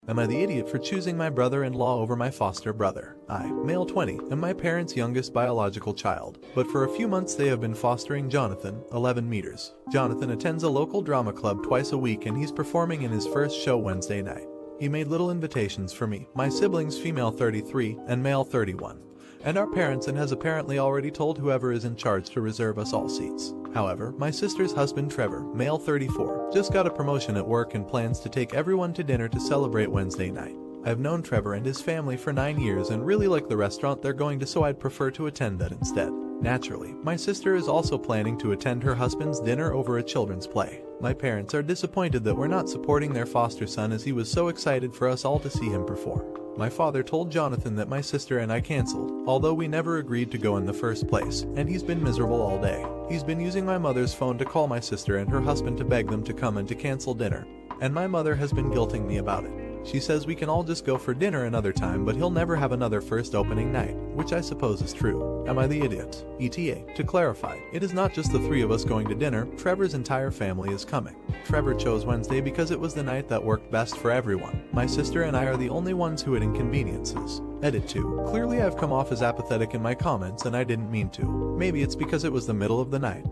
Am I the idiot for choosing my brother-in-law over my foster brother? I, male 20, am my parents' youngest biological child, but for a few months they have been fostering Jonathan, 11 meters. Jonathan attends a local drama club twice a week and he's performing in his first show Wednesday night. He made little invitations for me, my siblings female 33 and male 31, and our parents, and has apparently already told whoever is in charge to reserve us all seats. However, my sister's husband Trevor, male 34, just got a promotion at work and plans to take everyone to dinner to celebrate Wednesday night. I've known Trevor and his family for 9 years and really like the restaurant they're going to, so I'd prefer to attend that instead. Naturally, my sister is also planning to attend her husband's dinner over a children's play. My parents are disappointed that we're not supporting their foster son as he was so excited for us all to see him perform. My father told Jonathan that my sister and I canceled, although we never agreed to go in the first place, and he's been miserable all day. He's been using my mother's phone to call my sister and her husband to beg them to come and to cancel dinner, and my mother has been guilting me about it. She says we can all just go for dinner another time, but he'll never have another first opening night, which I suppose is true. Am I the idiot? ETA. To clarify, it is not just the three of us going to dinner, Trevor's entire family is coming. Trevor chose Wednesday because it was the night that worked best for everyone. My sister and I are the only ones who had inconveniences. Edit 2. Clearly I've come off as apathetic in my comments and I didn't mean to. Maybe it's because it was the middle of the night.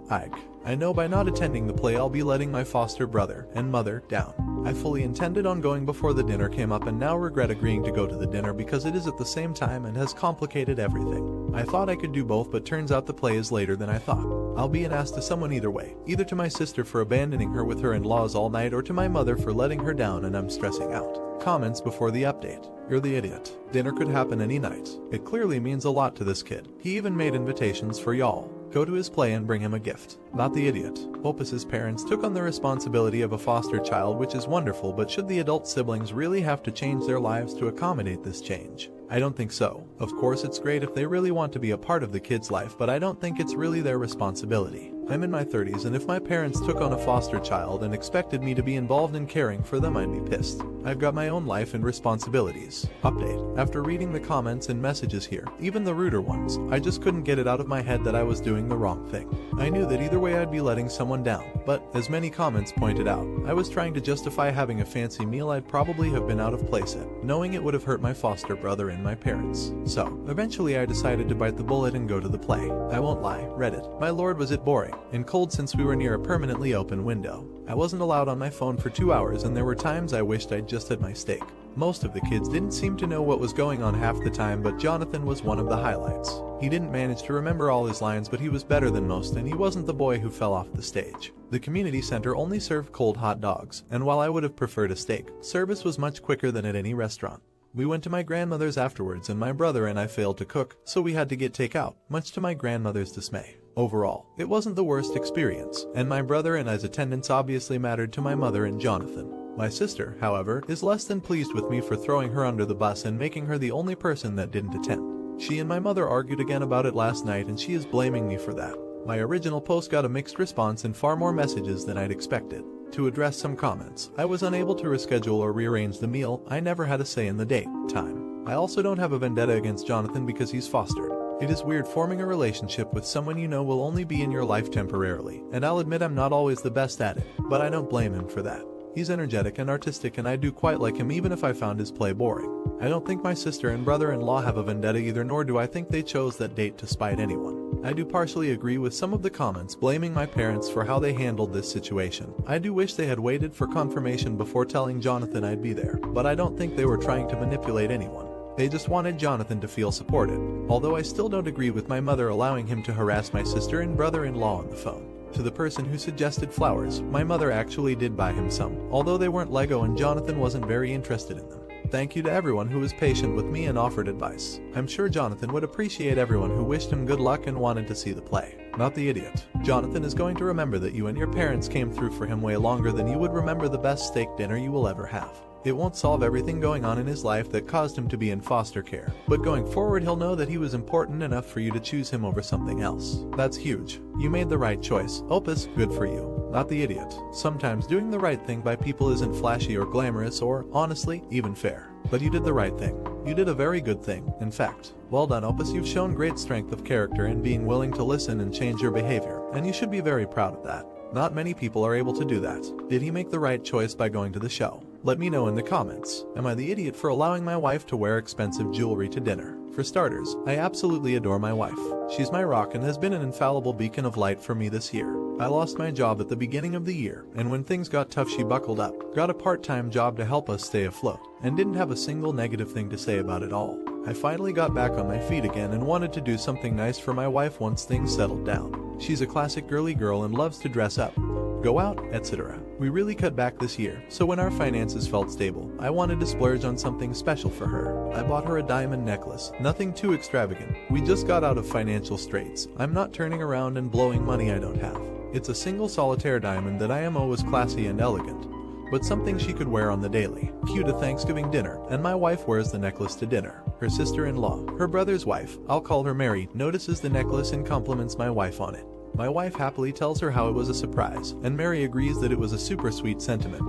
I know by not attending the play I'll be letting my foster brother and mother down. I fully intended on going before the dinner came up and now regret agreeing to go to the dinner because it is at the same time and has complicated everything. I thought I could do both, but turns out the play is later than I thought. I'll be an ass to someone either way, either to my sister for abandoning her with her in-laws all night or to my mother for letting her down, and I'm stressing out. Comments before the update. You're the idiot. Dinner could happen any night. It clearly means a lot to this kid. He even made invitations for y'all. Go to his play and bring him a gift. Not the idiot. Opus's parents took on the responsibility of a foster child, which is wonderful, but should the adult siblings really have to change their lives to accommodate this change? I don't think so. Of course it's great if they really want to be a part of the kid's life, but I don't think it's really their responsibility. I'm in my 30s, and if my parents took on a foster child and expected me to be involved in caring for them, I'd be pissed. I've got my own life and responsibilities. Update. After reading the comments and messages here, even the ruder ones, I just couldn't get it out of my head that I was doing the wrong thing. I knew that either way I'd be letting someone down, but, as many comments pointed out, I was trying to justify having a fancy meal I'd probably have been out of place at, knowing it would have hurt my foster brother and my parents. So, eventually I decided to bite the bullet and go to the play. I won't lie, Reddit. My lord, was it boring and cold since we were near a permanently open window. I wasn't allowed on my phone for 2 hours, and there were times I wished I'd just had my steak. Most of the kids didn't seem to know what was going on half the time, but Jonathan was one of the highlights. He didn't manage to remember all his lines, but he was better than most, and he wasn't the boy who fell off the stage. The community center only served cold hot dogs, and while I would have preferred a steak, service was much quicker than at any restaurant. We went to my grandmother's afterwards, and my brother and I failed to cook, so we had to get takeout, much to my grandmother's dismay. Overall, it wasn't the worst experience, and my brother and I's attendance obviously mattered to my mother and Jonathan. My sister, however, is less than pleased with me for throwing her under the bus and making her the only person that didn't attend. She and my mother argued again about it last night, and she is blaming me for that. My original post got a mixed response and far more messages than I'd expected. To address some comments, I was unable to reschedule or rearrange the meal. I never had a say in the date, time. I also don't have a vendetta against Jonathan because he's fostered. It is weird forming a relationship with someone you know will only be in your life temporarily, and I'll admit I'm not always the best at it, but I don't blame him for that. He's energetic and artistic, and I do quite like him even if I found his play boring. I don't think my sister and brother-in-law have a vendetta either, nor do I think they chose that date to spite anyone. I do partially agree with some of the comments blaming my parents for how they handled this situation. I do wish they had waited for confirmation before telling Jonathan I'd be there, but I don't think they were trying to manipulate anyone. They just wanted Jonathan to feel supported, although I still don't agree with my mother allowing him to harass my sister and brother-in-law on the phone. To the person who suggested flowers, my mother actually did buy him some, although they weren't Lego and Jonathan wasn't very interested in them. Thank you to everyone who was patient with me and offered advice. I'm sure Jonathan would appreciate everyone who wished him good luck and wanted to see the play. Not the idiot. Jonathan is going to remember that you and your parents came through for him way longer than you would remember the best steak dinner you will ever have. It won't solve everything going on in his life that caused him to be in foster care, but going forward he'll know that he was important enough for you to choose him over something else. That's huge. You made the right choice. Opus, good for you. Not the idiot. Sometimes doing the right thing by people isn't flashy or glamorous or, honestly, even fair. But you did the right thing. You did a very good thing, in fact. Well done, Opus. You've shown great strength of character in being willing to listen and change your behavior, and you should be very proud of that. Not many people are able to do that. Did he make the right choice by going to the show? Let me know in the comments. Am I the idiot for allowing my wife to wear expensive jewelry to dinner? For starters, I absolutely adore my wife. She's my rock and has been an infallible beacon of light for me this year. I lost my job at the beginning of the year, and when things got tough she buckled up, got a part-time job to help us stay afloat, and didn't have a single negative thing to say about it all. I finally got back on my feet again and wanted to do something nice for my wife once things settled down. She's a classic girly girl and loves to dress up, go out, etc. We really cut back this year, so when our finances felt stable, I wanted to splurge on something special for her. I bought her a diamond necklace, nothing too extravagant. We just got out of financial straits. I'm not turning around and blowing money I don't have. It's a single solitaire diamond that I know is classy and elegant, but something she could wear on the daily. Cue to Thanksgiving dinner, and my wife wears the necklace to dinner. Her sister-in-law, her brother's wife, I'll call her Mary, notices the necklace and compliments my wife on it. My wife happily tells her how it was a surprise, and Mary agrees that it was a super sweet sentiment.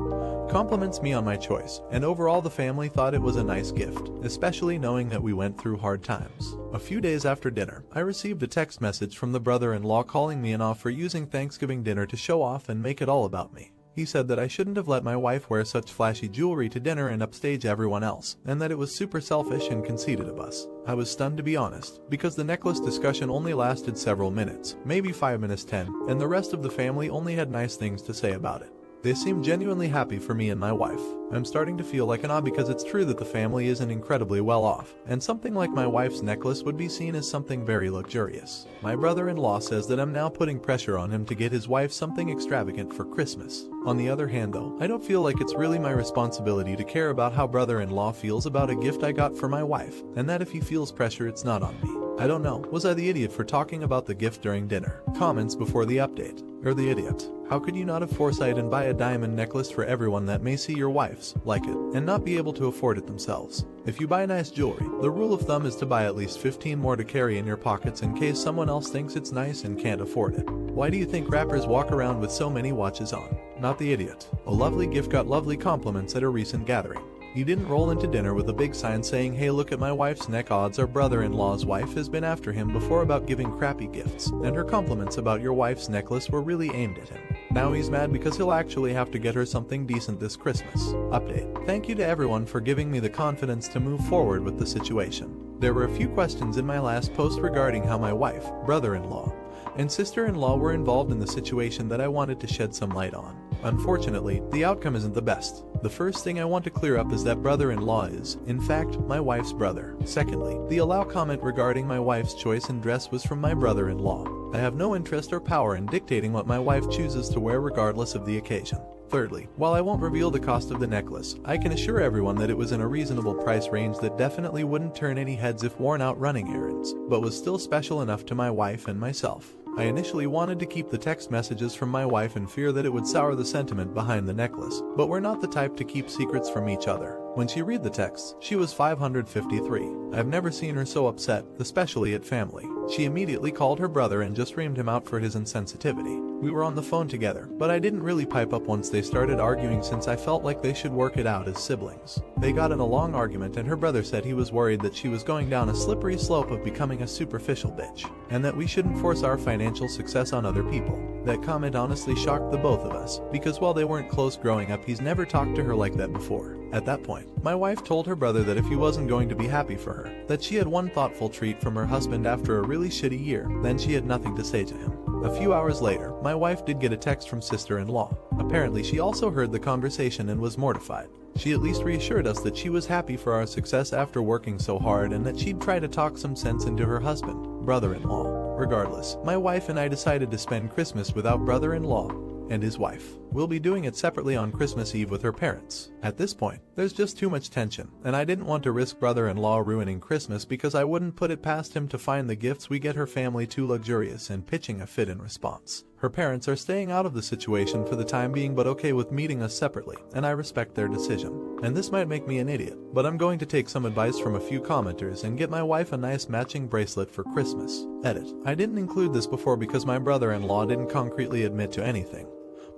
Compliments me on my choice, and overall the family thought it was a nice gift, especially knowing that we went through hard times. A few days after dinner, I received a text message from the brother-in-law calling me an off for using Thanksgiving dinner to show off and make it all about me. He said that I shouldn't have let my wife wear such flashy jewelry to dinner and upstage everyone else, and that it was super selfish and conceited of us. I was stunned to be honest, because the necklace discussion only lasted several minutes, maybe 5 minutes 10, and the rest of the family only had nice things to say about it. They seemed genuinely happy for me and my wife. I'm starting to feel like an odd because it's true that the family isn't incredibly well off, and something like my wife's necklace would be seen as something very luxurious. My brother-in-law says that I'm now putting pressure on him to get his wife something extravagant for Christmas. On the other hand though, I don't feel like it's really my responsibility to care about how brother-in-law feels about a gift I got for my wife, and that if he feels pressure it's not on me. I don't know, was I the idiot for talking about the gift during dinner? Comments before the update. Or the idiot. How could you not have foresight and buy a diamond necklace for everyone that may see your wife's, like it, and not be able to afford it themselves? If you buy nice jewelry, the rule of thumb is to buy at least 15 more to carry in your pockets in case someone else thinks it's nice and can't afford it. Why do you think rappers walk around with so many watches on? Not the idiot. A lovely gift got lovely compliments at a recent gathering. You didn't roll into dinner with a big sign saying, "Hey, look at my wife's neck." Odds our brother-in-law's wife has been after him before about giving crappy gifts, and her compliments about your wife's necklace were really aimed at him. Now he's mad because he'll actually have to get her something decent this Christmas. Update. Thank you to everyone for giving me the confidence to move forward with the situation. There were a few questions in my last post regarding how my wife, brother-in-law, and sister-in-law were involved in the situation that I wanted to shed some light on. Unfortunately, the outcome isn't the best. The first thing I want to clear up is that brother-in-law is, in fact, my wife's brother. Secondly, the allow comment regarding my wife's choice in dress was from my brother-in-law. I have no interest or power in dictating what my wife chooses to wear regardless of the occasion. Thirdly, while I won't reveal the cost of the necklace, I can assure everyone that it was in a reasonable price range that definitely wouldn't turn any heads if worn out running errands, but was still special enough to my wife and myself. I initially wanted to keep the text messages from my wife in fear that it would sour the sentiment behind the necklace, but we're not the type to keep secrets from each other. When she read the texts, she was 553. I've never seen her so upset, especially at family. She immediately called her brother and just reamed him out for his insensitivity. We were on the phone together, but I didn't really pipe up once they started arguing since I felt like they should work it out as siblings. They got in a long argument and her brother said he was worried that she was going down a slippery slope of becoming a superficial bitch, and that we shouldn't force our financial success on other people. That comment honestly shocked the both of us, because while they weren't close growing up, he's never talked to her like that before. At that point, my wife told her brother that if he wasn't going to be happy for her, that she had one thoughtful treat from her husband after a really shitty year, then she had nothing to say to him. A few hours later, my wife did get a text from sister-in-law. Apparently she also heard the conversation and was mortified. She at least reassured us that she was happy for our success after working so hard and that she'd try to talk some sense into her husband, brother-in-law. Regardless, my wife and I decided to spend Christmas without brother-in-law and his wife. We'll be doing it separately on Christmas Eve with her parents. At this point, there's just too much tension, and I didn't want to risk brother-in-law ruining Christmas because I wouldn't put it past him to find the gifts we get her family too luxurious and pitching a fit in response. Her parents are staying out of the situation for the time being but okay with meeting us separately, and I respect their decision. And this might make me an idiot, but I'm going to take some advice from a few commenters and get my wife a nice matching bracelet for Christmas. Edit. I didn't include this before because my brother-in-law didn't concretely admit to anything,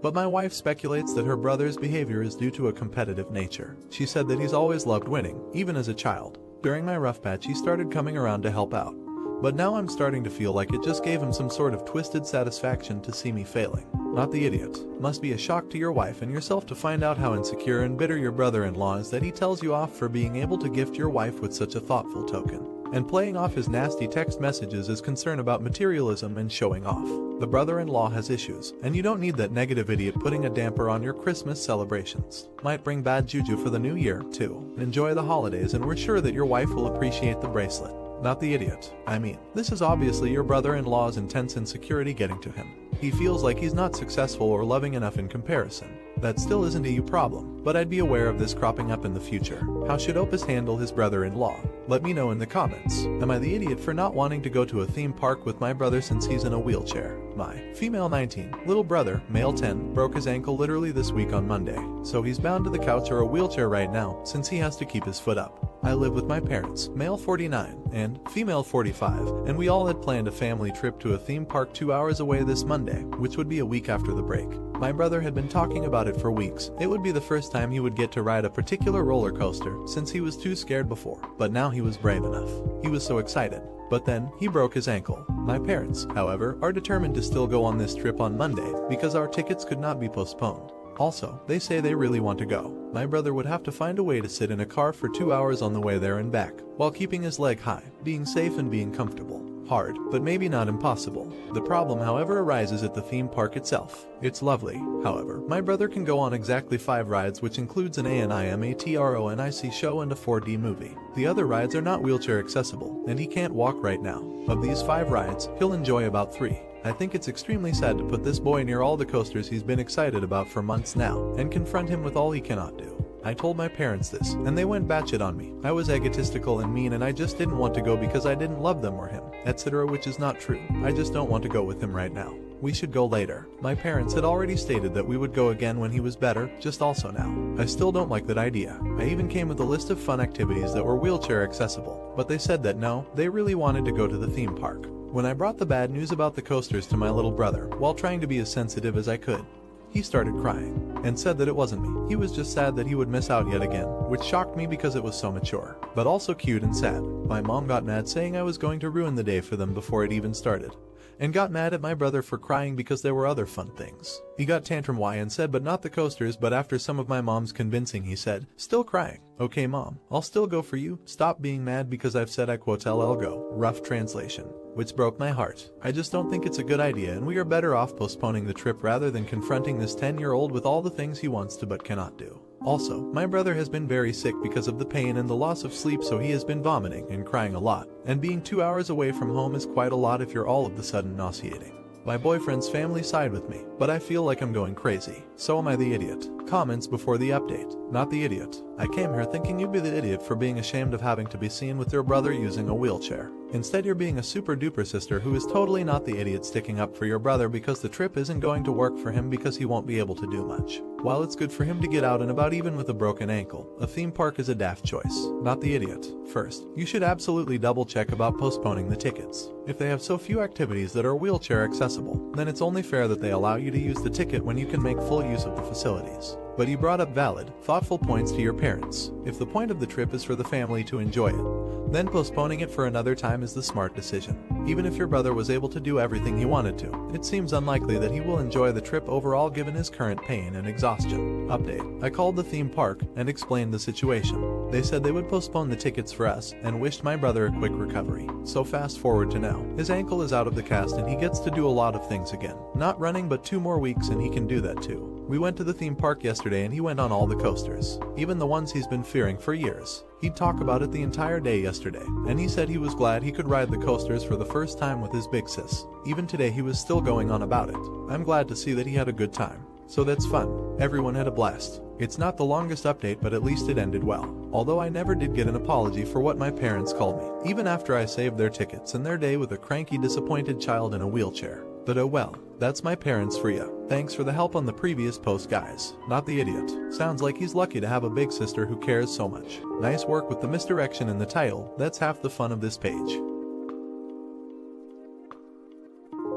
but my wife speculates that her brother's behavior is due to a competitive nature. She said that he's always loved winning, even as a child. During my rough patch he started coming around to help out, but now I'm starting to feel like it just gave him some sort of twisted satisfaction to see me failing. Not the idiot. Must be a shock to your wife and yourself to find out how insecure and bitter your brother-in-law is that he tells you off for being able to gift your wife with such a thoughtful token. And playing off his nasty text messages is concern about materialism and showing off. The brother-in-law has issues, and you don't need that negative idiot putting a damper on your Christmas celebrations. Might bring bad juju for the new year, too. Enjoy the holidays, and we're sure that your wife will appreciate the bracelet. Not the idiot. I mean, this is obviously your brother-in-law's intense insecurity getting to him. He feels like he's not successful or loving enough in comparison. That still isn't a you problem, but I'd be aware of this cropping up in the future. How should Opus handle his brother-in-law? Let me know in the comments. Am I the idiot for not wanting to go to a theme park with my brother since he's in a wheelchair? My female 19, little brother, male 10, broke his ankle literally this week on Monday, so he's bound to the couch or a wheelchair right now since he has to keep his foot up. I live with my parents, male 49 and female 45, and we all had planned a family trip to a theme park 2 hours away this Monday, which would be a week after the break. My brother had been talking about it for weeks. It would be the first time he would get to ride a particular roller coaster since he was too scared before, but now he was brave enough. He was so excited. But then, he broke his ankle. My parents, however, are determined to still go on this trip on Monday because our tickets could not be postponed. Also, they say they really want to go. My brother would have to find a way to sit in a car for 2 hours on the way there and back, while keeping his leg high, being safe and being comfortable. Hard, but maybe not impossible. The problem, however, arises at the theme park itself. It's lovely, however. My brother can go on exactly 5 rides, which includes an animatronic show and a 4D movie. The other rides are not wheelchair accessible, and he can't walk right now. Of these 5 rides, he'll enjoy about 3. I think it's extremely sad to put this boy near all the coasters he's been excited about for months now, and confront him with all he cannot do. I told my parents this, and they went batshit on me. I was egotistical and mean, and I just didn't want to go because I didn't love them or him, etc., which is not true. I just don't want to go with him right now. We should go later. My parents had already stated that we would go again when he was better, just also now. I still don't like that idea. I even came with a list of fun activities that were wheelchair accessible, but they said that no, they really wanted to go to the theme park. When I brought the bad news about the coasters to my little brother, while trying to be as sensitive as I could, he started crying, and said that it wasn't me. He was just sad that he would miss out yet again, which shocked me because it was so mature, but also cute and sad. My mom got mad saying I was going to ruin the day for them before it even started, and got mad at my brother for crying because there were other fun things. He got tantrum why and said but not the coasters, but after some of my mom's convincing he said, still crying, okay mom, I'll still go for you, stop being mad because I've said I quote I'll go, rough translation. Which broke my heart. I just don't think it's a good idea, and we are better off postponing the trip rather than confronting this 10-year-old with all the things he wants to but cannot do. Also, my brother has been very sick because of the pain and the loss of sleep, so he has been vomiting and crying a lot, and being 2 hours away from home is quite a lot if you're all of a sudden nauseating. My boyfriend's family side with me, but I feel like I'm going crazy. So am I the idiot? Comments before the update. Not the idiot. I came here thinking you'd be the idiot for being ashamed of having to be seen with your brother using a wheelchair. Instead, you're being a super duper sister who is totally not the idiot sticking up for your brother because the trip isn't going to work for him because he won't be able to do much. While it's good for him to get out and about even with a broken ankle, a theme park is a daft choice. Not the idiot. First, you should absolutely double check about postponing the tickets. If they have so few activities that are wheelchair accessible, then it's only fair that they allow you to use the ticket when you can make full use of the facilities. But you brought up valid, thoughtful points to your parents. If the point of the trip is for the family to enjoy it, then postponing it for another time is the smart decision. Even if your brother was able to do everything he wanted to, it seems unlikely that he will enjoy the trip overall given his current pain and exhaustion. Update. I called the theme park and explained the situation. They said they would postpone the tickets for us and wished my brother a quick recovery. So fast forward to now. His ankle is out of the cast and he gets to do a lot of things again. Not running, but 2 more weeks and he can do that too. We went to the theme park yesterday and he went on all the coasters, even the ones he's been fearing for years. He'd talk about it the entire day yesterday, and he said he was glad he could ride the coasters for the first time with his big sis. Even today he was still going on about it. I'm glad to see that he had a good time. So that's fun. Everyone had a blast. It's not the longest update, but at least it ended well. Although I never did get an apology for what my parents called me, even after I saved their tickets and their day with a cranky, disappointed child in a wheelchair. But oh well, that's my parents for ya. Thanks for the help on the previous post, guys. Not the idiot. Sounds like he's lucky to have a big sister who cares so much. Nice work with the misdirection in the title. That's half the fun of this page.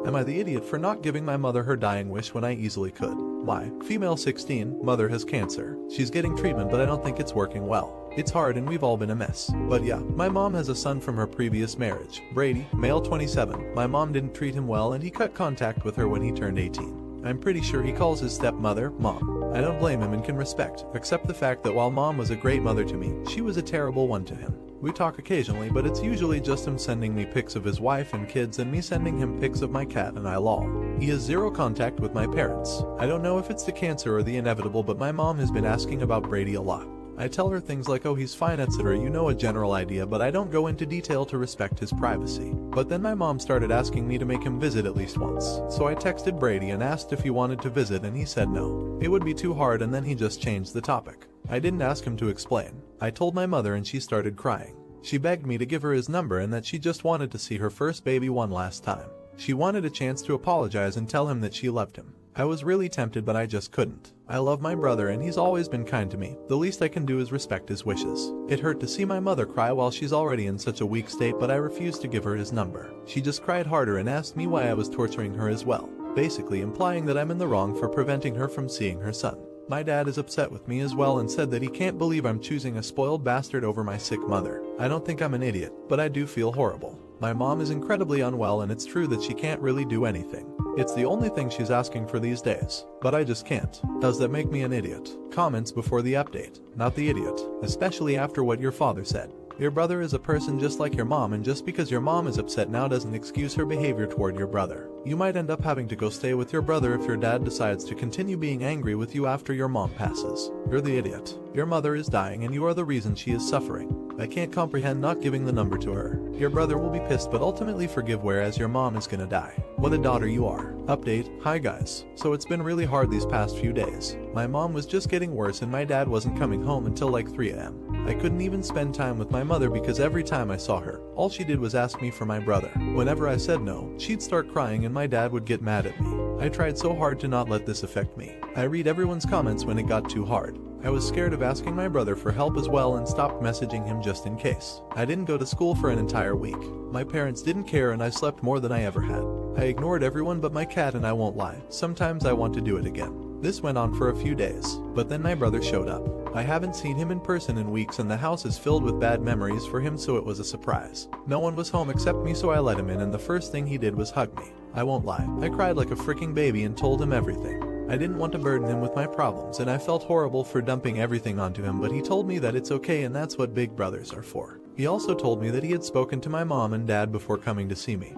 Am I the idiot for not giving my mother her dying wish when I easily could? Why? Female 16, mother has cancer. She's getting treatment, but I don't think it's working well. It's hard and we've all been a mess. But yeah, my mom has a son from her previous marriage, Brady, male 27. My mom didn't treat him well and he cut contact with her when he turned 18. I'm pretty sure he calls his stepmother Mom. I don't blame him and can respect, except the fact that while Mom was a great mother to me, she was a terrible one to him. We talk occasionally, but it's usually just him sending me pics of his wife and kids and me sending him pics of my cat, and I lol. He has zero contact with my parents. I don't know if it's the cancer or the inevitable, but my mom has been asking about Brady a lot. I tell her things like, oh, he's fine, etc. You know, a general idea, but I don't go into detail to respect his privacy. But then my mom started asking me to make him visit at least once. So I texted Brady and asked if he wanted to visit, and he said no. It would be too hard, and then he just changed the topic. I didn't ask him to explain. I told my mother and she started crying. She begged me to give her his number and that she just wanted to see her first baby one last time. She wanted a chance to apologize and tell him that she loved him. I was really tempted, but I just couldn't. I love my brother and he's always been kind to me. The least I can do is respect his wishes. It hurt to see my mother cry while she's already in such a weak state, but I refused to give her his number. She just cried harder and asked me why I was torturing her as well, basically implying that I'm in the wrong for preventing her from seeing her son. My dad is upset with me as well and said that he can't believe I'm choosing a spoiled bastard over my sick mother. I don't think I'm an idiot, but I do feel horrible. My mom is incredibly unwell and it's true that she can't really do anything. It's the only thing she's asking for these days. But I just can't. Does that make me an idiot? Comments before the update. Not the idiot. Especially after what your father said. Your brother is a person just like your mom, and just because your mom is upset now doesn't excuse her behavior toward your brother. You might end up having to go stay with your brother if your dad decides to continue being angry with you after your mom passes. You're the idiot. Your mother is dying and you are the reason she is suffering. I can't comprehend not giving the number to her. Your brother will be pissed but ultimately forgive, whereas your mom is gonna die. What a daughter you are. Update. Hi guys. So it's been really hard these past few days. My mom was just getting worse and my dad wasn't coming home until like 3 a.m. I couldn't even spend time with my mother because every time I saw her, all she did was ask me for my brother. Whenever I said no, she'd start crying and my dad would get mad at me. I tried so hard to not let this affect me. I read everyone's comments when it got too hard. I was scared of asking my brother for help as well and stopped messaging him just in case. I didn't go to school for an entire week. My parents didn't care and I slept more than I ever had. I ignored everyone but my cat, and I won't lie, sometimes I want to do it again. This went on for a few days, but then my brother showed up. I haven't seen him in person in weeks and the house is filled with bad memories for him, so it was a surprise. No one was home except me, so I let him in and the first thing he did was hug me. I won't lie, I cried like a freaking baby and told him everything. I didn't want to burden him with my problems and I felt horrible for dumping everything onto him, but he told me that it's okay and that's what big brothers are for. He also told me that he had spoken to my mom and dad before coming to see me.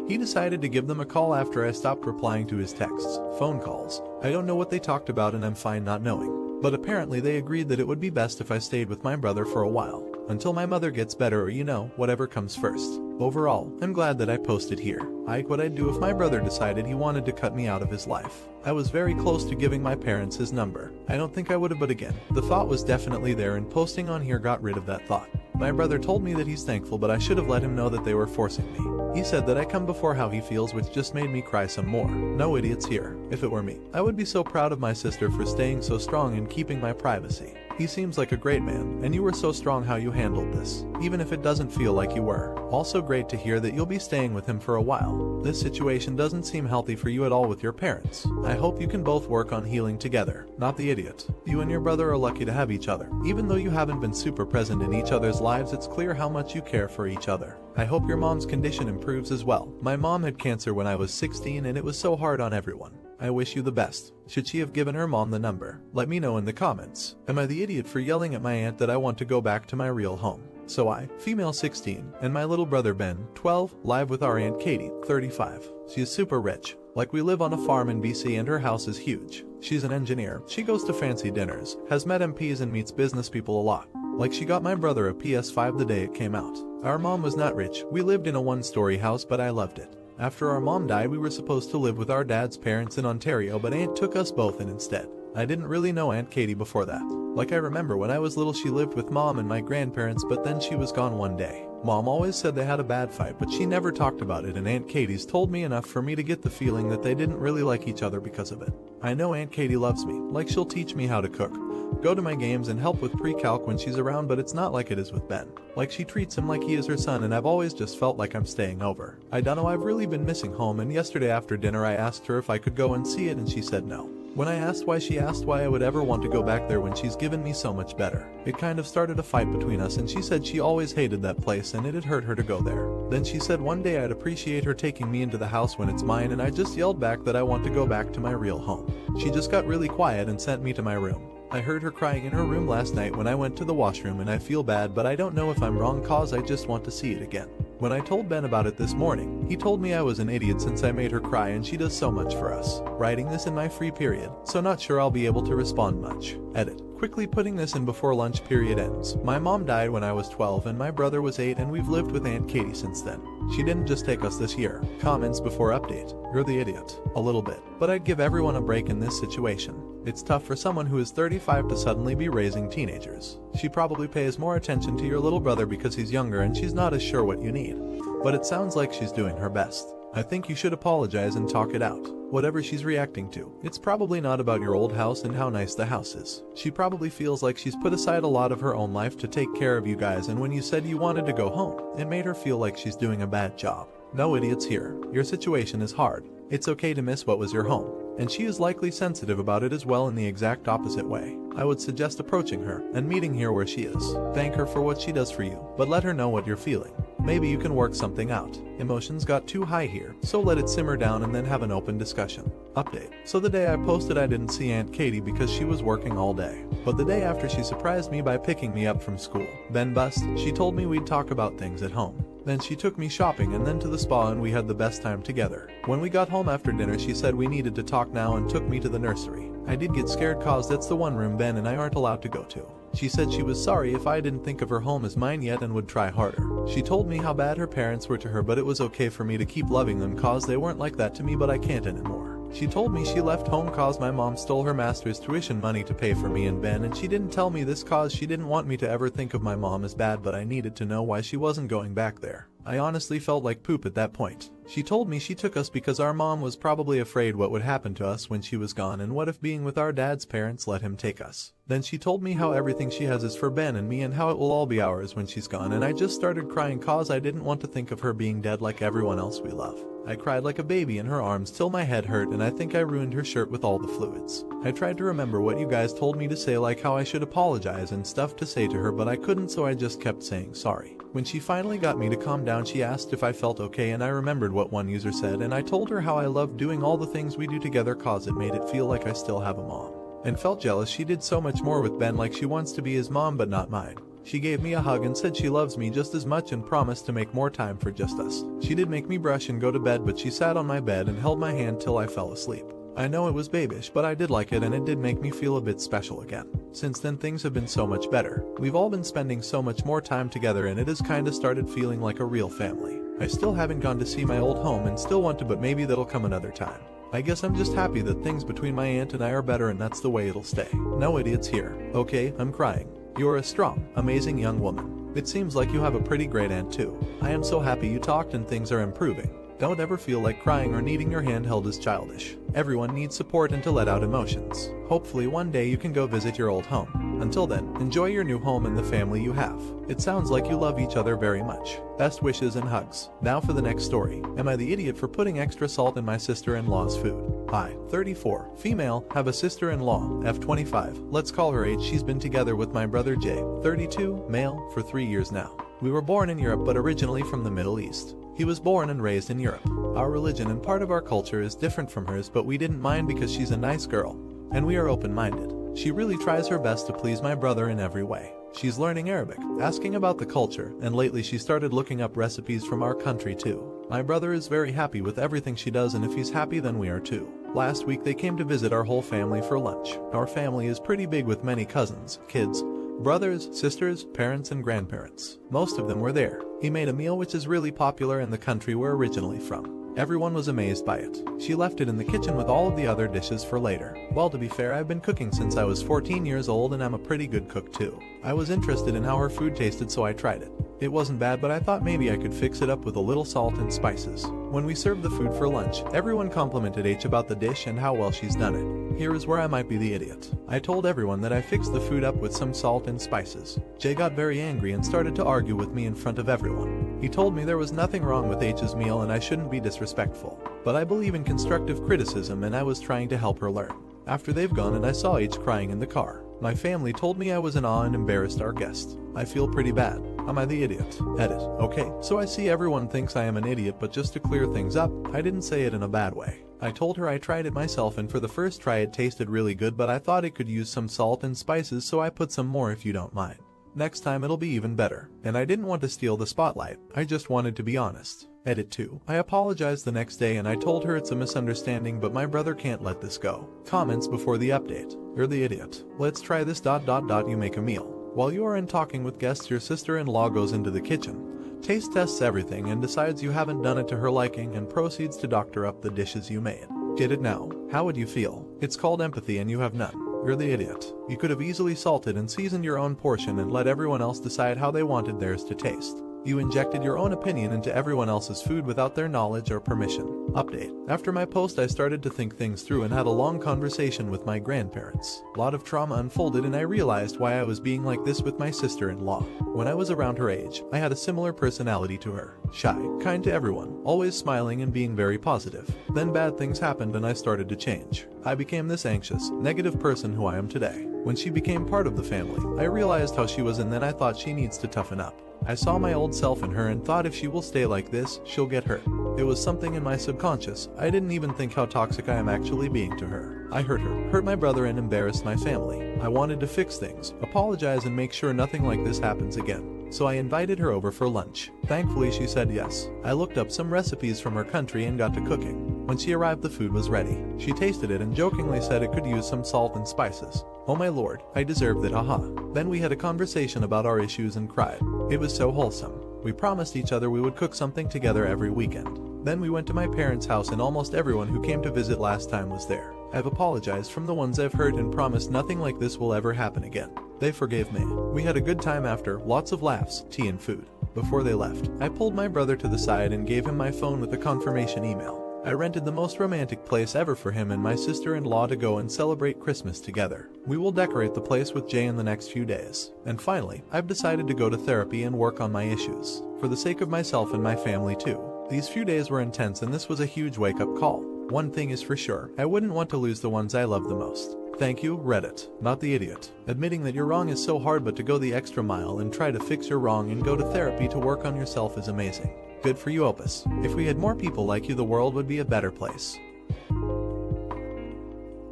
He decided to give them a call after I stopped replying to his texts, phone calls. I don't know what they talked about and I'm fine not knowing. But apparently they agreed that it would be best if I stayed with my brother for a while, until my mother gets better, or you know, whatever comes first. Overall, I'm glad that I posted here. What I'd do if my brother decided he wanted to cut me out of his life. I was very close to giving my parents his number. I don't think I would have, but again, the thought was definitely there and posting on here got rid of that thought. My brother told me that he's thankful, but I should have let him know that they were forcing me. He said that I come before how he feels, which just made me cry some more. No idiots here. If it were me, I would be so proud of my sister for staying so strong and keeping my privacy. He seems like a great man, and you were so strong how you handled this, even if it doesn't feel like you were. Also great to hear that you'll be staying with him for a while. This situation doesn't seem healthy for you at all with your parents. I hope you can both work on healing together, not the idiot. You and your brother are lucky to have each other. Even though you haven't been super present in each other's lives, it's clear how much you care for each other. I hope your mom's condition improves as well. My mom had cancer when I was 16 and it was so hard on everyone. I wish you the best. Should she have given her mom the number? Let me know in the comments. Am I the idiot for yelling at my aunt that I want to go back to my real home? So I, female 16, and my little brother Ben, 12, live with our aunt Katie, 35. She is super rich. Like, we live on a farm in BC and her house is huge. She's an engineer. She goes to fancy dinners, has met MPs and meets business people a lot. Like, she got my brother a PS5 the day it came out. Our mom was not rich. We lived in a one-story house, but I loved it. After our mom died, we were supposed to live with our dad's parents in Ontario, but Aunt took us both in instead. I didn't really know Aunt Katie before that. Like, I remember when I was little she lived with mom and my grandparents, but then she was gone one day. Mom always said they had a bad fight, but she never talked about it, and Aunt Katie's told me enough for me to get the feeling that they didn't really like each other because of it. I know Aunt Katie loves me, like she'll teach me how to cook, go to my games and help with pre-calc when she's around, but it's not like it is with Ben. Like, she treats him like he is her son, and I've always just felt like I'm staying over. I don't know, I've really been missing home, and yesterday after dinner I asked her if I could go and see it and she said no. When I asked why, she asked why I would ever want to go back there when she's given me so much better. It kind of started a fight between us, and she said she always hated that place and it had hurt her to go there. Then she said one day I'd appreciate her taking me into the house when it's mine, and I just yelled back that I want to go back to my real home. She just got really quiet and sent me to my room. I heard her crying in her room last night when I went to the washroom, and I feel bad, but I don't know if I'm wrong cause I just want to see it again. When I told Ben about it this morning, he told me I was an idiot since I made her cry, and she does so much for us. Writing this in my free period, so not sure I'll be able to respond much. Edit. Quickly putting this in before lunch period ends. My mom died when I was 12 and my brother was 8, and we've lived with Aunt Katie since then. She didn't just take us this year. Comments before update. You're the idiot. A little bit. But I'd give everyone a break in this situation. It's tough for someone who is 35 to suddenly be raising teenagers. She probably pays more attention to your little brother because he's younger and she's not as sure what you need. But it sounds like she's doing her best. I think you should apologize and talk it out. Whatever she's reacting to, it's probably not about your old house and how nice the house is. She probably feels like she's put aside a lot of her own life to take care of you guys, and when you said you wanted to go home, it made her feel like she's doing a bad job. No idiots here. Your situation is hard. It's okay to miss what was your home, and she is likely sensitive about it as well in the exact opposite way. I would suggest approaching her and meeting her where she is. Thank her for what she does for you, but let her know what you're feeling. Maybe you can work something out. Emotions got too high here, so let it simmer down and then have an open discussion. Update. So the day I posted I didn't see Aunt Katie because she was working all day. But the day after, she surprised me by picking me up from school. Then bust, she told me we'd talk about things at home. Then she took me shopping and then to the spa, and we had the best time together. When we got home after dinner, she said we needed to talk now and took me to the nursery. I did get scared cause that's the one room Ben and I aren't allowed to go to. She said she was sorry if I didn't think of her home as mine yet and would try harder. She told me how bad her parents were to her, but it was okay for me to keep loving them cause they weren't like that to me, but I can't anymore. She told me she left home cause my mom stole her master's tuition money to pay for me and Ben, and she didn't tell me this cause she didn't want me to ever think of my mom as bad, but I needed to know why she wasn't going back there. I honestly felt like poop at that point. She told me she took us because our mom was probably afraid what would happen to us when she was gone, and what if being with our dad's parents let him take us. Then she told me how everything she has is for Ben and me and how it will all be ours when she's gone, and I just started crying cause I didn't want to think of her being dead like everyone else we love. I cried like a baby in her arms till my head hurt, and I think I ruined her shirt with all the fluids. I tried to remember what you guys told me to say, like how I should apologize and stuff to say to her, but I couldn't, so I just kept saying sorry. When she finally got me to calm down, she asked if I felt okay, and I remembered what one user said, and I told her how I loved doing all the things we do together cause it made it feel like I still have a mom. And felt jealous she did so much more with Ben, like she wants to be his mom but not mine. She gave me a hug and said she loves me just as much and promised to make more time for just us. She did make me brush and go to bed, but she sat on my bed and held my hand till I fell asleep. I know it was babyish, but I did like it, and it did make me feel a bit special again. Since then things have been so much better. We've all been spending so much more time together, and it has kinda started feeling like a real family. I still haven't gone to see my old home and still want to, but maybe that'll come another time. I guess I'm just happy that things between my aunt and I are better, and that's the way it'll stay. No idiots here. Okay, I'm crying. You're a strong, amazing young woman. It seems like you have a pretty great aunt too. I am so happy you talked and things are improving. Don't ever feel like crying or needing your hand held is childish. Everyone needs support and to let out emotions. Hopefully one day you can go visit your old home. Until then, enjoy your new home and the family you have. It sounds like you love each other very much. Best wishes and hugs. Now for the next story. Am I the idiot for putting extra salt in my sister-in-law's food? Hi, 34, female, have a sister-in-law, F25. Let's call her H. She's been together with my brother J, 32, male, for 3 years now. We were born in Europe but originally from the Middle East. He was born and raised in Europe. Our religion and part of our culture is different from hers, but we didn't mind because she's a nice girl, and we are open-minded. She really tries her best to please my brother in every way. She's learning Arabic, asking about the culture, and lately she started looking up recipes from our country too. My brother is very happy with everything she does, and if he's happy then we are too. Last week they came to visit our whole family for lunch. Our family is pretty big with many cousins, kids, brothers, sisters, parents, and grandparents. Most of them were there. He made a meal which is really popular in the country we're originally from. Everyone was amazed by it. She left it in the kitchen with all of the other dishes for later. Well, to be fair, I've been cooking since I was 14 years old, and I'm a pretty good cook too. I was interested in how her food tasted, so I tried it. It wasn't bad, but I thought maybe I could fix it up with a little salt and spices. When we served the food for lunch, everyone complimented H about the dish and how well she's done it. Here is where I might be the idiot. I told everyone that I fixed the food up with some salt and spices. Jay got very angry and started to argue with me in front of everyone. He told me there was nothing wrong with H's meal and I shouldn't be disrespectful. But I believe in constructive criticism, and I was trying to help her learn. After they've gone and I saw each crying in the car. My family told me I was in awe and embarrassed our guest. I feel pretty bad. Am I the idiot? Edit. Okay, so I see everyone thinks I am an idiot, but just to clear things up, I didn't say it in a bad way. I told her I tried it myself and for the first try it tasted really good, but I thought it could use some salt and spices, so I put some more if you don't mind. Next time it'll be even better. And I didn't want to steal the spotlight, I just wanted to be honest. Edit 2. I apologized the next day and I told her it's a misunderstanding, but my brother can't let this go. Comments before the update. You're the idiot. Let's try this. You make a meal. While you are in talking with guests, your sister-in-law goes into the kitchen, taste tests everything and decides you haven't done it to her liking and proceeds to doctor up the dishes you made. Get it now? How would you feel? It's called empathy and you have none. You're the idiot. You could have easily salted and seasoned your own portion and let everyone else decide how they wanted theirs to taste. You injected your own opinion into everyone else's food without their knowledge or permission. Update. After my post I started to think things through and had a long conversation with my grandparents. A lot of trauma unfolded and I realized why I was being like this with my sister-in-law. When I was around her age, I had a similar personality to her. Shy, kind to everyone, always smiling and being very positive. Then bad things happened and I started to change. I became this anxious, negative person who I am today. When she became part of the family, I realized how she was and then I thought she needs to toughen up. I saw my old self in her and thought if she will stay like this, she'll get hurt. It was something in my subconscious. I didn't even think how toxic I am actually being to her. I hurt her, hurt my brother and embarrassed my family. I wanted to fix things, apologize and make sure nothing like this happens again. So I invited her over for lunch. Thankfully she said yes. I looked up some recipes from her country and got to cooking. When she arrived the food was ready. She tasted it and jokingly said it could use some salt and spices. Oh my lord, I deserved it, haha. Then we had a conversation about our issues and cried. It was so wholesome. We promised each other we would cook something together every weekend. Then we went to my parents' house and almost everyone who came to visit last time was there. I've apologized from the ones I've hurt and promised nothing like this will ever happen again. They forgave me. We had a good time after, lots of laughs, tea and food. Before they left, I pulled my brother to the side and gave him my phone with a confirmation email. I rented the most romantic place ever for him and my sister-in-law to go and celebrate Christmas together. We will decorate the place with Jay in the next few days. And finally, I've decided to go to therapy and work on my issues. For the sake of myself and my family too. These few days were intense and this was a huge wake-up call. One thing is for sure, I wouldn't want to lose the ones I love the most. Thank you, Reddit. Not the idiot. Admitting that you're wrong is so hard, but to go the extra mile and try to fix your wrong and go to therapy to work on yourself is amazing. Good for you, Opus. If we had more people like you, the world would be a better place.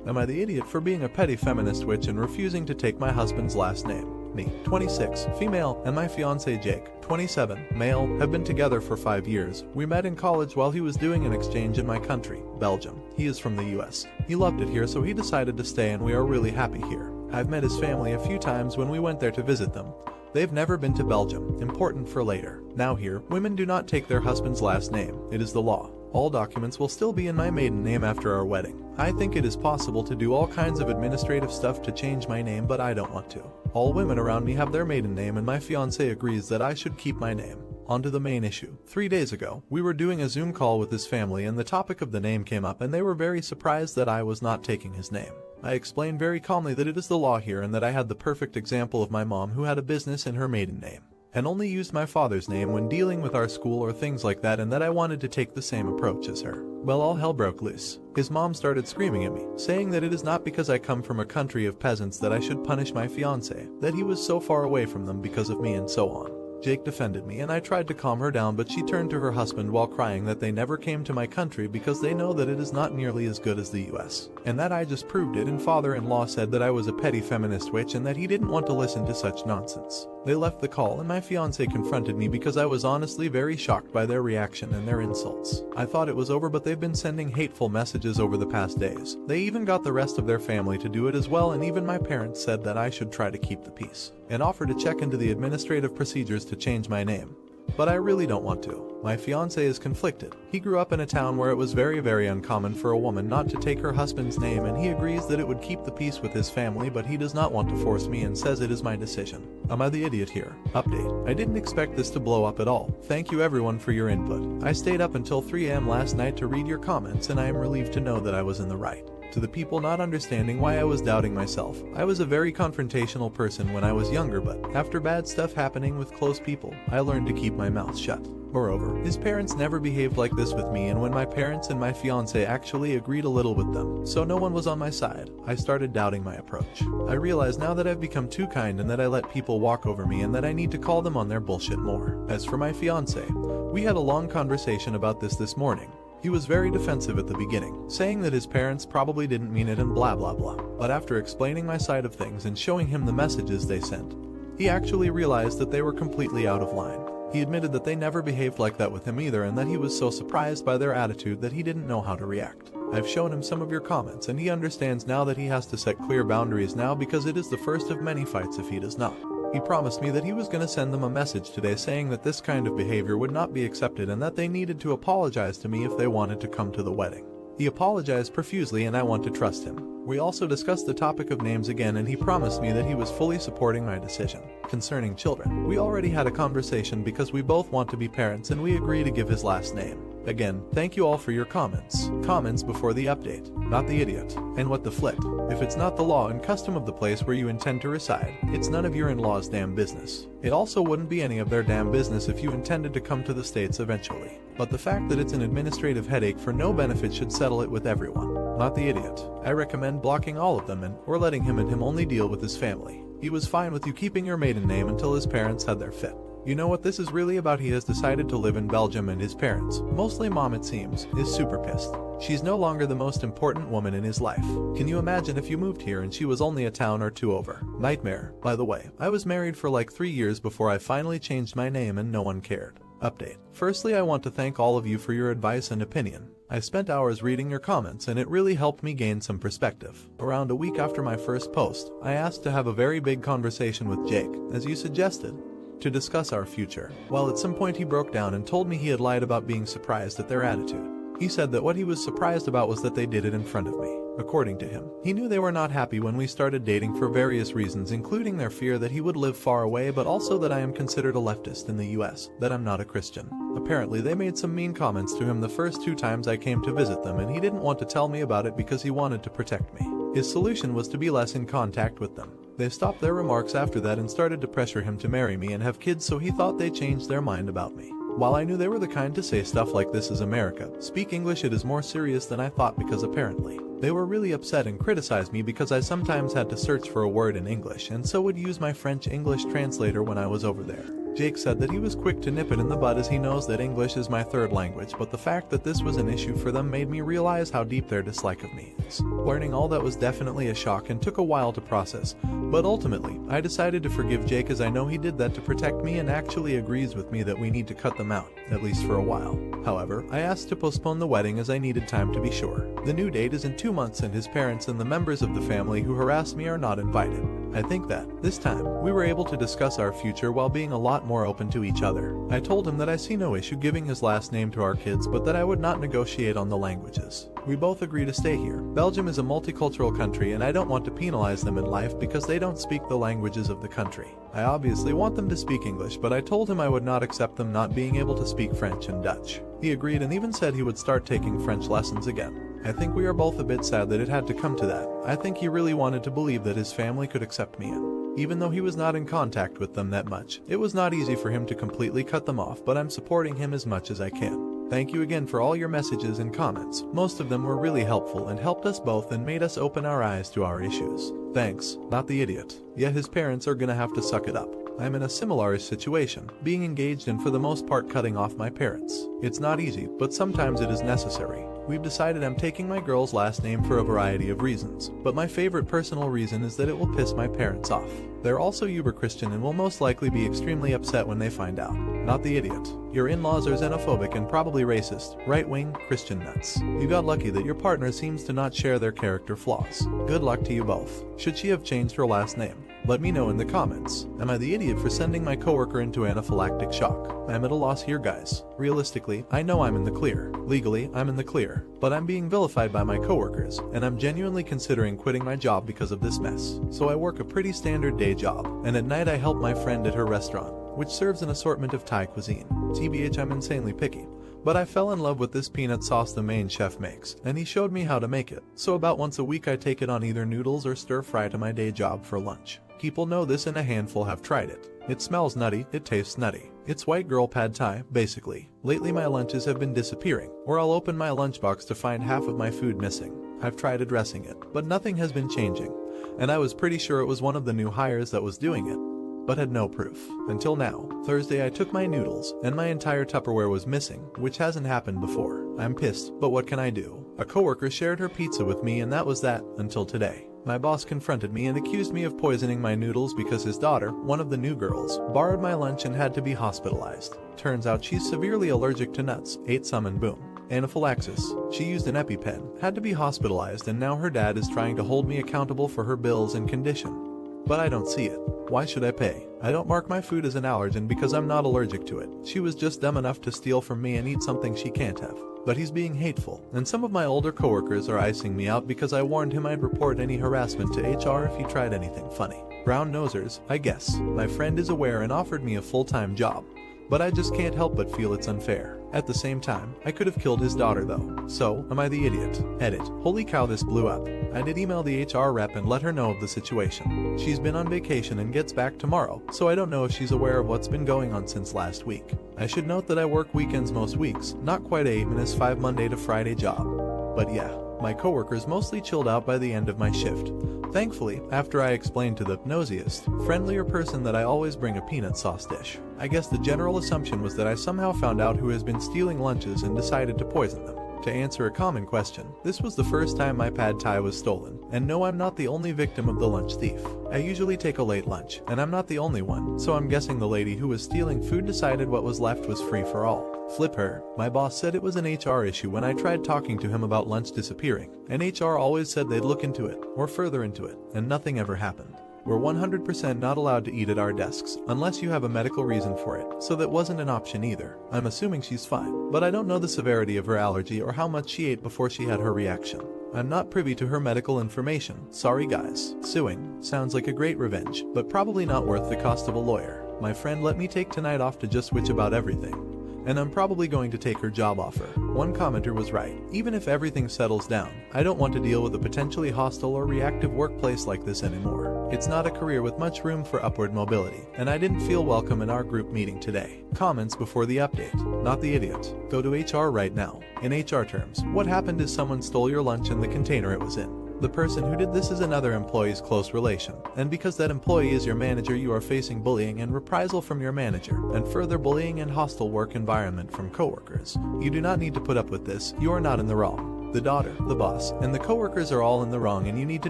Am I the idiot for being a petty feminist witch and refusing to take my husband's last name? Me, 26, female, and my fiance Jake, 27, male, have been together for 5 years. We met in college while he was doing an exchange in my country, Belgium. He is from the US. He loved it here, so he decided to stay and we are really happy here. I've met his family a few times when we went there to visit them. They've never been to Belgium, important for later. Now here, women do not take their husband's last name. It is the law. All documents will still be in my maiden name after our wedding. I think it is possible to do all kinds of administrative stuff to change my name, but I don't want to. All women around me have their maiden name and my fiance agrees that I should keep my name. On to the main issue. 3 days ago, we were doing a Zoom call with his family and the topic of the name came up and they were very surprised that I was not taking his name. I explained very calmly that it is the law here and that I had the perfect example of my mom who had a business in her maiden name and only used my father's name when dealing with our school or things like that, and that I wanted to take the same approach as her. Well, all hell broke loose. His mom started screaming at me, saying that it is not because I come from a country of peasants that I should punish my fiance, that he was so far away from them because of me and so on. Jake defended me and I tried to calm her down, but she turned to her husband while crying that they never came to my country because they know that it is not nearly as good as the US. And that I just proved it, and father-in-law said that I was a petty feminist witch and that he didn't want to listen to such nonsense. They left the call and my fiance confronted me because I was honestly very shocked by their reaction and their insults. I thought it was over, but they've been sending hateful messages over the past days. They even got the rest of their family to do it as well, and even my parents said that I should try to keep the peace and offer to check into the administrative procedures to change my name. But I really don't want to. My fiance is conflicted. He grew up in a town where it was very uncommon for a woman not to take her husband's name, and he agrees that it would keep the peace with his family, but he does not want to force me and says it is my decision. Am I the idiot here? Update. I didn't expect this to blow up at all. Thank you everyone for your input. I stayed up until 3 AM last night to read your comments and I am relieved to know that I was in the right. To the people not understanding why I was doubting myself, I was a very confrontational person when I was younger, but after bad stuff happening with close people, I learned to keep my mouth shut. Moreover, his parents never behaved like this with me, and when my parents and my fiancé actually agreed a little with them, so no one was on my side, I started doubting my approach. I realize now that I've become too kind and that I let people walk over me and that I need to call them on their bullshit more. As for my fiancé, we had a long conversation about this morning. He was very defensive at the beginning, saying that his parents probably didn't mean it and blah blah blah. But after explaining my side of things and showing him the messages they sent, he actually realized that they were completely out of line. He admitted that they never behaved like that with him either, and that he was so surprised by their attitude that he didn't know how to react. I've shown him some of your comments and he understands now that he has to set clear boundaries now, because it is the first of many fights if he does not. He promised me that he was going to send them a message today saying that this kind of behavior would not be accepted and that they needed to apologize to me if they wanted to come to the wedding. He apologized profusely and I want to trust him. We also discussed the topic of names again, and he promised me that he was fully supporting my decision. Concerning children, we already had a conversation because we both want to be parents and we agree to give his last name. Again, thank you all for your comments. Comments before the update. Not the idiot. And what the flit. If it's not the law and custom of the place where you intend to reside, it's none of your in-laws' damn business. It also wouldn't be any of their damn business if you intended to come to the States eventually. But the fact that it's an administrative headache for no benefit should settle it with everyone. Not the idiot. I recommend blocking all of them or letting him and him only deal with his family. He was fine with you keeping your maiden name until his parents had their fit. You know what this is really about? He has decided to live in Belgium and his parents, mostly mom it seems, is super pissed. She's no longer the most important woman in his life. Can you imagine if you moved here and she was only a town or two over? Nightmare. By the way, I was married for like 3 years before I finally changed my name and no one cared. Update. Firstly, I want to thank all of you for your advice and opinion. I spent hours reading your comments and it really helped me gain some perspective. Around a week after my first post, I asked to have a very big conversation with Jake, as you suggested, to discuss our future. Well, at some point he broke down and told me he had lied about being surprised at their attitude. He said that what he was surprised about was that they did it in front of me. According to him, he knew they were not happy when we started dating for various reasons, including their fear that he would live far away, but also that I am considered a leftist in the US, that I'm not a Christian. Apparently they made some mean comments to him the first 2 times I came to visit them, and he didn't want to tell me about it because he wanted to protect me. His solution was to be less in contact with them. They stopped their remarks after that and started to pressure him to marry me and have kids, so he thought they changed their mind about me. While I knew they were the kind to say stuff like "this is America, speak English," it is more serious than I thought, because apparently they were really upset and criticized me because I sometimes had to search for a word in English and so would use my French-English translator when I was over there. Jake said that he was quick to nip it in the bud as he knows that English is my third language, but the fact that this was an issue for them made me realize how deep their dislike of me is. Learning all that was definitely a shock and took a while to process, but ultimately, I decided to forgive Jake, as I know he did that to protect me and actually agrees with me that we need to cut them out, at least for a while. However, I asked to postpone the wedding as I needed time to be sure. The new date is in 2 months and his parents and the members of the family who harassed me are not invited. I think that, this time, we were able to discuss our future while being a lot more open to each other. I told him that I see no issue giving his last name to our kids, but that I would not negotiate on the languages. We both agree to stay here. Belgium is a multicultural country and I don't want to penalize them in life because they don't speak the languages of the country. I obviously want them to speak English, but I told him I would not accept them not being able to speak French and Dutch. He agreed and even said he would start taking French lessons again. I think we are both a bit sad that it had to come to that. I think he really wanted to believe that his family could accept me in. Even though he was not in contact with them that much, it was not easy for him to completely cut them off, but I'm supporting him as much as I can. Thank you again for all your messages and comments. Most of them were really helpful and helped us both and made us open our eyes to our issues. Thanks, not the idiot. Yet his parents are gonna have to suck it up. I'm in a similar situation, being engaged and for the most part cutting off my parents. It's not easy, but sometimes it is necessary. We've decided I'm taking my girl's last name for a variety of reasons, but my favorite personal reason is that it will piss my parents off. They're also uber Christian and will most likely be extremely upset when they find out. Not the idiot. Your in-laws are xenophobic and probably racist, right-wing, Christian nuts. You got lucky that your partner seems to not share their character flaws. Good luck to you both. Should she have changed her last name? Let me know in the comments. Am I the idiot for sending my coworker into anaphylactic shock? I'm at a loss here, guys. Realistically, I know I'm in the clear. Legally, I'm in the clear. But I'm being vilified by my coworkers, and I'm genuinely considering quitting my job because of this mess. So I work a pretty standard day job, and at night I help my friend at her restaurant, which serves an assortment of Thai cuisine. TBH, I'm insanely picky. but I fell in love with this peanut sauce the main chef makes, and he showed me how to make it. So about once a week I take it on either noodles or stir fry to my day job for lunch. People know this and a handful have tried it. It smells nutty, it tastes nutty. It's white girl pad thai, basically. Lately my lunches have been disappearing, or I'll open my lunchbox to find half of my food missing. I've tried addressing it, but nothing has been changing. And I was pretty sure it was one of the new hires that was doing it, but had no proof. Until now. Thursday I took my noodles, and my entire Tupperware was missing, which hasn't happened before. I'm pissed, but what can I do? A coworker shared her pizza with me and that was that, until today. My boss confronted me and accused me of poisoning my noodles because his daughter, one of the new girls, borrowed my lunch and had to be hospitalized. Turns out she's severely allergic to nuts, ate some and boom. Anaphylaxis. She used an EpiPen, had to be hospitalized, and now her dad is trying to hold me accountable for her bills and condition. But I don't see it. Why should I pay? I don't mark my food as an allergen because I'm not allergic to it. She was just dumb enough to steal from me and eat something she can't have. But he's being hateful, and some of my older coworkers are icing me out because I warned him I'd report any harassment to HR if he tried anything funny. Brown nosers, I guess. My friend is aware and offered me a full-time job. But I just can't help but feel it's unfair. At the same time, I could have killed his daughter though. So, am I the idiot? Edit. Holy cow, this blew up. I did email the HR rep and let her know of the situation. She's been on vacation and gets back tomorrow, so I don't know if she's aware of what's been going on since last week. I should note that I work weekends most weeks, not quite a 8-5 Monday to Friday job. But yeah, my coworkers mostly chilled out by the end of my shift. Thankfully, after I explained to the nosiest, friendlier person that I always bring a peanut sauce dish. I guess the general assumption was that I somehow found out who has been stealing lunches and decided to poison them. To answer a common question, this was the first time my pad thai was stolen, and no, I'm not the only victim of the lunch thief. I usually take a late lunch, and I'm not the only one, so I'm guessing the lady who was stealing food decided what was left was free for all. Flip her. My boss said it was an HR issue when I tried talking to him about lunch disappearing, and HR always said they'd look into it, or further into it, and nothing ever happened. We're 100% not allowed to eat at our desks, unless you have a medical reason for it, so that wasn't an option either. I'm assuming she's fine, but I don't know the severity of her allergy or how much she ate before she had her reaction. I'm not privy to her medical information, sorry guys. Suing sounds like a great revenge, but probably not worth the cost of a lawyer. My friend let me take tonight off to just witch about everything. And I'm probably going to take her job offer. One commenter was right. Even if everything settles down, I don't want to deal with a potentially hostile or reactive workplace like this anymore. It's not a career with much room for upward mobility, and I didn't feel welcome in our group meeting today. Comments before the update. Not the idiot. Go to HR right now. In HR terms, what happened is someone stole your lunch and the container it was in. The person who did this is another employee's close relation, and because that employee is your manager, you are facing bullying and reprisal from your manager, and further bullying and hostile work environment from coworkers. You do not need to put up with this, you are not in the wrong. The daughter, the boss, and the coworkers are all in the wrong, and you need to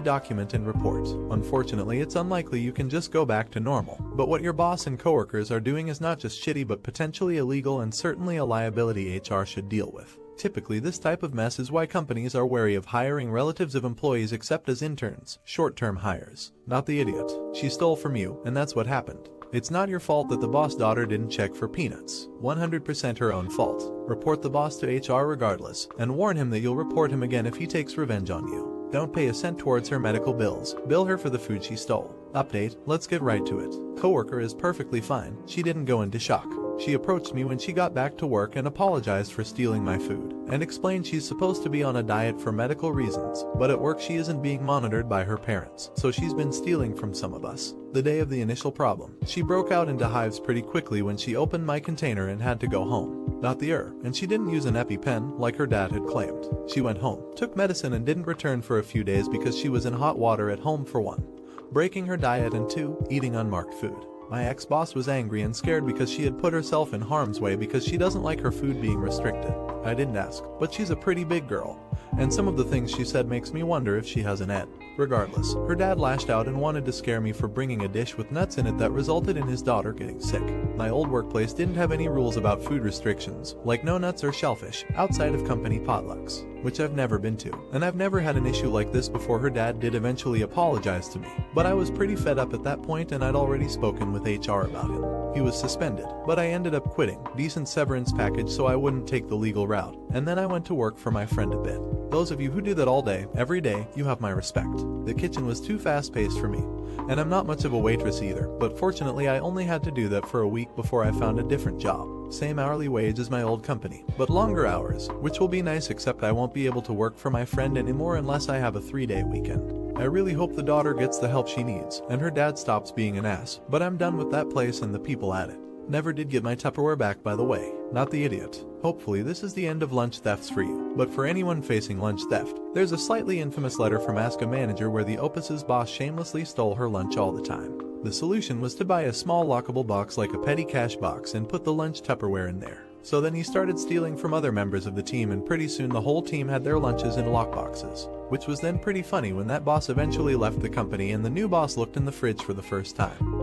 document and report. Unfortunately, it's unlikely you can just go back to normal, but what your boss and coworkers are doing is not just shitty but potentially illegal and certainly a liability HR should deal with. Typically, this type of mess is why companies are wary of hiring relatives of employees except as interns, short-term hires. Not the idiot. She stole from you, and that's what happened. It's not your fault that the boss daughter didn't check for peanuts. 100% her own fault. Report the boss to HR regardless, and warn him that you'll report him again if he takes revenge on you. Don't pay a cent towards her medical bills. Bill her for the food she stole. Update, let's get right to it. Coworker is perfectly fine. She didn't go into shock. She approached me when she got back to work and apologized for stealing my food, and explained she's supposed to be on a diet for medical reasons, but at work she isn't being monitored by her parents, so she's been stealing from some of us. The day of the initial problem, she broke out into hives pretty quickly when she opened my container and had to go home. Not the and she didn't use an EpiPen like her dad had claimed. She went home, took medicine and didn't return for a few days because she was in hot water at home for 1, breaking her diet, and 2, eating unmarked food. My ex-boss was angry and scared because she had put herself in harm's way because she doesn't like her food being restricted. I didn't ask, but she's a pretty big girl, and some of the things she said makes me wonder if she has an ed. Regardless, her dad lashed out and wanted to scare me for bringing a dish with nuts in it that resulted in his daughter getting sick. My old workplace didn't have any rules about food restrictions, like no nuts or shellfish, outside of company potlucks, which I've never been to, and I've never had an issue like this before. Her dad did eventually apologize to me, but I was pretty fed up at that point and I'd already spoken with HR about him. He was suspended, but I ended up quitting, decent severance package so I wouldn't take the legal route, and then I went to work for my friend a bit. Those of you who do that all day, every day, you have my respect. The kitchen was too fast-paced for me, and I'm not much of a waitress either, but fortunately I only had to do that for a week before I found a different job. same hourly wage as my old company, but longer hours, which will be nice, except I won't be able to work for my friend anymore unless I have a 3-day weekend. I really hope the daughter gets the help she needs, and her dad stops being an ass, but I'm done with that place and the people at it. Never did get my Tupperware back, by the way, not the idiot. Hopefully this is the end of lunch thefts for you, but for anyone facing lunch theft, there's a slightly infamous letter from Ask a Manager where the Opus's boss shamelessly stole her lunch all the time. The solution was to buy a small lockable box like a petty cash box and put the lunch Tupperware in there. So then he started stealing from other members of the team, and pretty soon the whole team had their lunches in lockboxes, which was then pretty funny when that boss eventually left the company and the new boss looked in the fridge for the first time.